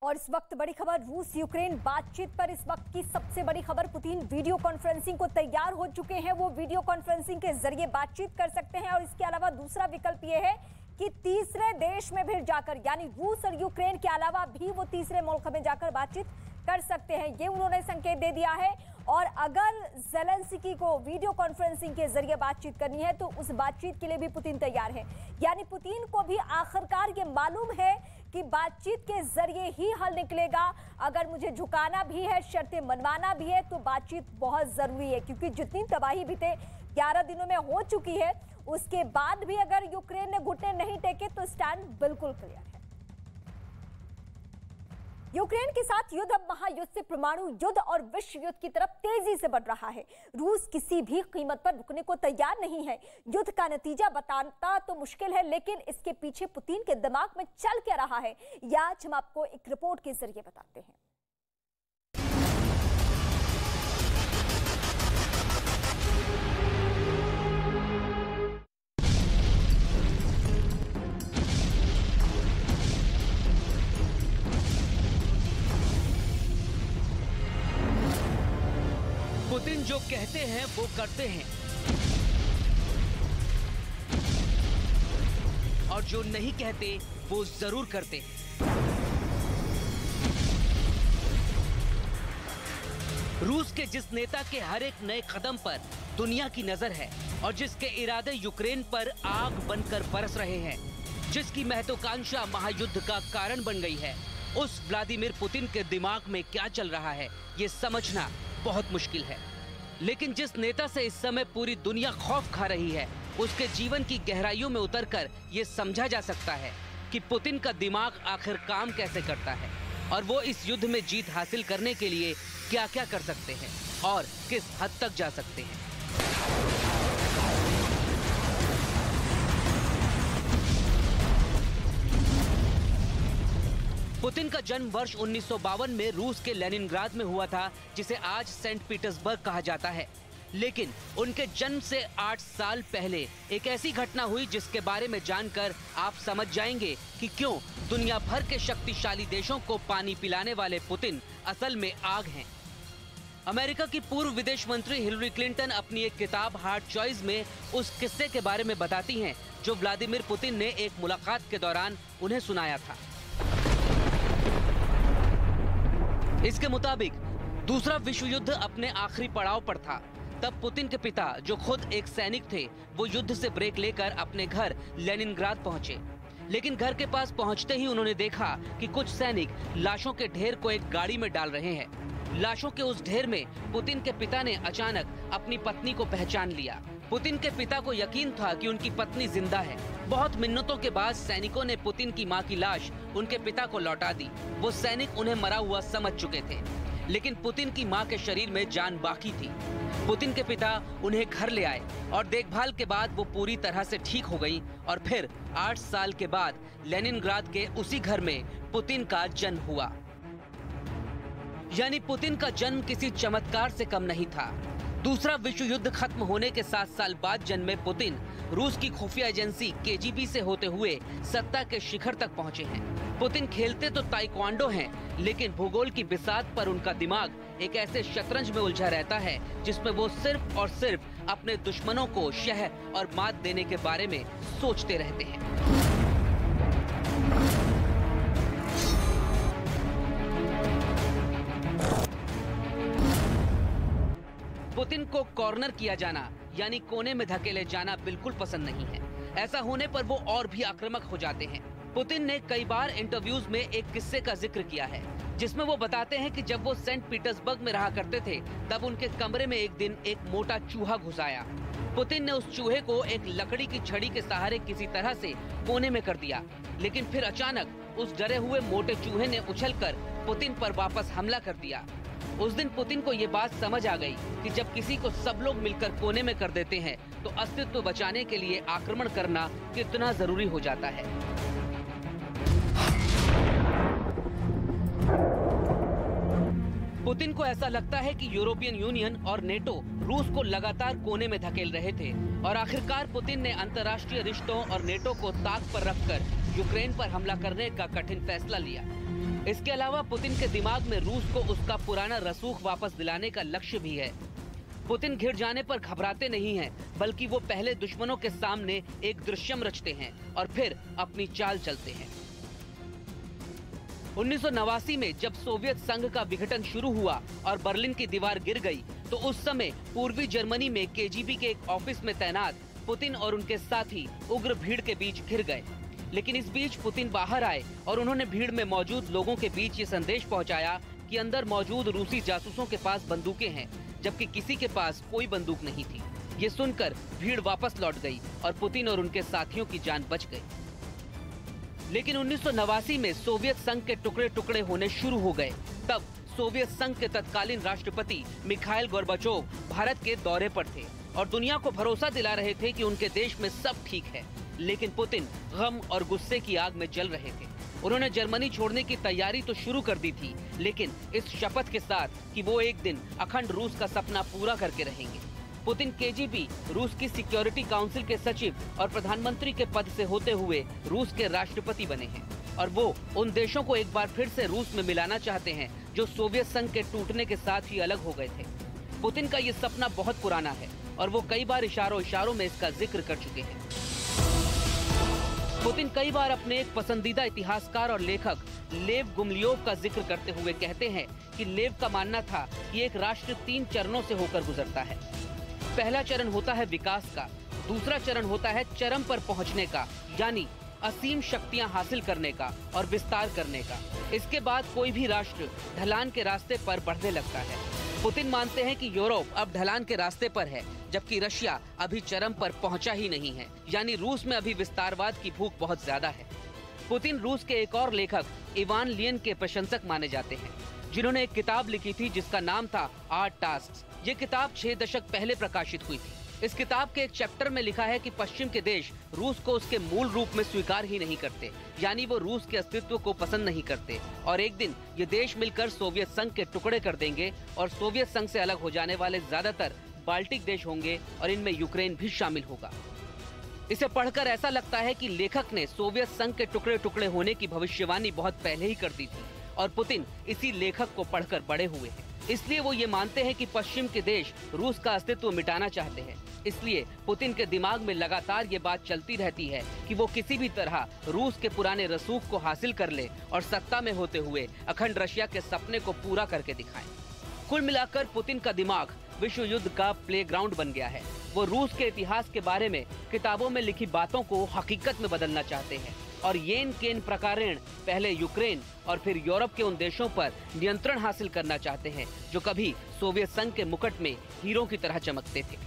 और इस वक्त बड़ी खबर रूस यूक्रेन बातचीत पर। इस वक्त की सबसे बड़ी खबर, पुतिन वीडियो कॉन्फ्रेंसिंग को तैयार हो चुके हैं। वो वीडियो कॉन्फ्रेंसिंग के जरिए बातचीत कर सकते हैं और इसके अलावा दूसरा विकल्प ये है कि तीसरे देश में भी जाकर, यानी रूस और यूक्रेन के अलावा भी वो तीसरे मुल्क में जाकर बातचीत कर सकते हैं। ये उन्होंने संकेत दे दिया है। और अगर ज़ेलेंस्की को वीडियो कॉन्फ्रेंसिंग के जरिए बातचीत करनी है तो उस बातचीत के लिए भी पुतिन तैयार है। यानी पुतिन को भी आखिरकार ये मालूम है कि बातचीत के जरिए ही हल निकलेगा। अगर मुझे झुकाना भी है, शर्तें मनवाना भी है, तो बातचीत बहुत जरूरी है, क्योंकि जितनी तबाही बीते 11 दिनों में हो चुकी है, उसके बाद भी अगर यूक्रेन ने घुटने नहीं टेके तो स्टैंड बिल्कुल क्लियर है। यूक्रेन के साथ युद्ध अब महायुद्ध से परमाणु युद्ध और विश्व युद्ध की तरफ तेजी से बढ़ रहा है। रूस किसी भी कीमत पर रुकने को तैयार नहीं है। युद्ध का नतीजा बताना तो मुश्किल है, लेकिन इसके पीछे पुतिन के दिमाग में चल क्या रहा है, यह आज हम आपको एक रिपोर्ट के जरिए बताते हैं। पुतिन जो कहते हैं वो करते हैं, और जो नहीं कहते वो जरूर करते हैं। रूस के जिस नेता के हर एक नए कदम पर दुनिया की नजर है और जिसके इरादे यूक्रेन पर आग बनकर बरस रहे हैं, जिसकी महत्वाकांक्षा महायुद्ध का कारण बन गई है, उस व्लादिमीर पुतिन के दिमाग में क्या चल रहा है ये समझना बहुत मुश्किल है। लेकिन जिस नेता से इस समय पूरी दुनिया खौफ खा रही है, उसके जीवन की गहराइयों में उतरकर ये समझा जा सकता है कि पुतिन का दिमाग आखिर काम कैसे करता है और वो इस युद्ध में जीत हासिल करने के लिए क्या क्या कर सकते हैं और किस हद तक जा सकते हैं। पुतिन का जन्म वर्ष 1952 में रूस के लेनिनग्राद में हुआ था, जिसे आज सेंट पीटर्सबर्ग कहा जाता है। लेकिन उनके जन्म से 8 साल पहले एक ऐसी घटना हुई जिसके बारे में जानकर आप समझ जाएंगे कि क्यों दुनिया भर के शक्तिशाली देशों को पानी पिलाने वाले पुतिन असल में आग हैं। अमेरिका की पूर्व विदेश मंत्री हिलरी क्लिंटन अपनी एक किताब हार्ड चॉइस में उस किस्से के बारे में बताती हैं जो व्लादिमीर पुतिन ने एक मुलाकात के दौरान उन्हें सुनाया था। इसके मुताबिक दूसरा विश्व युद्ध अपने आखिरी पड़ाव पर था। तब पुतिन के पिता, जो खुद एक सैनिक थे, वो युद्ध से ब्रेक लेकर अपने घर लेनिनग्राद पहुंचे। लेकिन घर के पास पहुंचते ही उन्होंने देखा कि कुछ सैनिक लाशों के ढेर को एक गाड़ी में डाल रहे हैं। लाशों के उस ढेर में पुतिन के पिता ने अचानक अपनी पत्नी को पहचान लिया। पुतिन के पिता को यकीन था कि उनकी पत्नी जिंदा है। बहुत मिन्नतों के बाद सैनिकों ने पुतिन की मां की लाश उनके पिता को लौटा दी। वो सैनिक उन्हें मरा हुआ समझ चुके थे, लेकिन पुतिन की मां के शरीर में जान बाकी थी। पुतिन के पिता उन्हें घर ले आए और देखभाल के बाद वो पूरी तरह से ठीक हो गई। और फिर 8 साल के बाद लेनिनग्राद के उसी घर में पुतिन का जन्म हुआ। यानी पुतिन का जन्म किसी चमत्कार से कम नहीं था। दूसरा विश्व युद्ध खत्म होने के 7 साल बाद जन्मे पुतिन रूस की खुफिया एजेंसी केजीबी से होते हुए सत्ता के शिखर तक पहुंचे हैं। पुतिन खेलते तो ताइक्वांडो हैं, लेकिन भूगोल की बिसात पर उनका दिमाग एक ऐसे शतरंज में उलझा रहता है जिसमें वो सिर्फ और सिर्फ अपने दुश्मनों को शह और मात देने के बारे में सोचते रहते हैं। पुतिन को कॉर्नर किया जाना यानी कोने में धकेले जाना बिल्कुल पसंद नहीं है। ऐसा होने पर वो और भी आक्रामक हो जाते हैं। पुतिन ने कई बार इंटरव्यूज में एक किस्से का जिक्र किया है जिसमें वो बताते हैं कि जब वो सेंट पीटर्सबर्ग में रहा करते थे, तब उनके कमरे में एक दिन एक मोटा चूहा घुस आया। पुतिन ने उस चूहे को एक लकड़ी की छड़ी के सहारे किसी तरह से कोने में कर दिया, लेकिन फिर अचानक उस डरे हुए मोटे चूहे ने उछलकर पुतिन पर वापस हमला कर दिया। उस दिन पुतिन को ये बात समझ आ गई कि जब किसी को सब लोग मिलकर कोने में कर देते हैं तो अस्तित्व बचाने के लिए आक्रमण करना कितना जरूरी हो जाता है। पुतिन को ऐसा लगता है कि यूरोपियन यूनियन और नेटो रूस को लगातार कोने में धकेल रहे थे और आखिरकार पुतिन ने अंतर्राष्ट्रीय रिश्तों और नेटो को ताक पर रखकर यूक्रेन पर हमला करने का कठिन फैसला लिया। इसके अलावा पुतिन के दिमाग में रूस को उसका पुराना रसूख वापस दिलाने का लक्ष्य भी है। पुतिन घिर जाने पर घबराते नहीं हैं, बल्कि वो पहले दुश्मनों के सामने एक दृश्यम रचते हैं और फिर अपनी चाल चलते हैं। 1989 में जब सोवियत संघ का विघटन शुरू हुआ और बर्लिन की दीवार गिर गई, तो उस समय पूर्वी जर्मनी में केजीबी के एक ऑफिस में तैनात पुतिन और उनके साथी उग्र भीड़ के बीच घिर गए। लेकिन इस बीच पुतिन बाहर आए और उन्होंने भीड़ में मौजूद लोगों के बीच ये संदेश पहुंचाया कि अंदर मौजूद रूसी जासूसों के पास बंदूकें हैं, जबकि किसी के पास कोई बंदूक नहीं थी। ये सुनकर भीड़ वापस लौट गई और पुतिन और उनके साथियों की जान बच गई। लेकिन 1989 में सोवियत संघ के टुकड़े टुकड़े होने शुरू हो गए। तब सोवियत संघ के तत्कालीन राष्ट्रपति मिखाइल गोर्बाचोव भारत के दौरे पर थे और दुनिया को भरोसा दिला रहे थे कि उनके देश में सब ठीक है। लेकिन पुतिन गम और गुस्से की आग में जल रहे थे। उन्होंने जर्मनी छोड़ने की तैयारी तो शुरू कर दी थी, लेकिन इस शपथ के साथ कि वो एक दिन अखंड रूस का सपना पूरा करके रहेंगे। पुतिन केजीबी, रूस की सिक्योरिटी काउंसिल के सचिव और प्रधानमंत्री के पद से होते हुए रूस के राष्ट्रपति बने हैं और वो उन देशों को एक बार फिर से रूस में मिलाना चाहते हैं जो सोवियत संघ के टूटने के साथ ही अलग हो गए थे। पुतिन का ये सपना बहुत पुराना है और वो कई बार इशारों में इसका जिक्र कर चुके हैं। पुतिन कई बार अपने एक पसंदीदा इतिहासकार और लेखक लेव गुमलियोव का जिक्र करते हुए कहते हैं कि लेव का मानना था कि एक राष्ट्र 3 चरणों से होकर गुजरता है। पहला चरण होता है विकास का, दूसरा चरण होता है चरम पर पहुंचने का, यानी असीम शक्तियां हासिल करने का और विस्तार करने का। इसके बाद कोई भी राष्ट्र ढलान के रास्ते पर बढ़ने लगता है। पुतिन मानते हैं कि यूरोप अब ढलान के रास्ते पर है, जबकि रशिया अभी चरम पर पहुंचा ही नहीं है, यानी रूस में अभी विस्तारवाद की भूख बहुत ज्यादा है। पुतिन रूस के एक और लेखक इवान लियन के प्रशंसक माने जाते हैं, जिन्होंने एक किताब लिखी थी जिसका नाम था 8 टास्क। ये किताब 6 दशक पहले प्रकाशित हुई थी। इस किताब के एक चैप्टर में लिखा है कि पश्चिम के देश रूस को उसके मूल रूप में स्वीकार ही नहीं करते, यानी वो रूस के अस्तित्व को पसंद नहीं करते और एक दिन ये देश मिलकर सोवियत संघ के टुकड़े कर देंगे और सोवियत संघ से अलग हो जाने वाले ज्यादातर बाल्टिक देश होंगे और इनमें यूक्रेन भी शामिल होगा। इसे पढ़कर ऐसा लगता है कि लेखक ने सोवियत संघ के टुकड़े टुकड़े होने की भविष्यवाणी बहुत पहले ही कर दी थी और पुतिन इसी लेखक को पढ़कर बड़े हुए हैं। इसलिए वो ये मानते हैं कि पश्चिम के देश रूस का अस्तित्व मिटाना चाहते हैं। इसलिए पुतिन के दिमाग में लगातार ये बात चलती रहती है कि वो किसी भी तरह रूस के पुराने रसूख को हासिल कर ले और सत्ता में होते हुए अखंड रशिया के सपने को पूरा करके दिखाएं। कुल मिलाकर पुतिन का दिमाग विश्व युद्ध का प्लेग्राउंड बन गया है। वो रूस के इतिहास के बारे में किताबों में लिखी बातों को हकीकत में बदलना चाहते हैं और येन केन प्रकारेण पहले यूक्रेन और फिर यूरोप के उन देशों पर नियंत्रण हासिल करना चाहते हैं जो कभी सोवियत संघ के मुकुट में हीरो की तरह चमकते थे।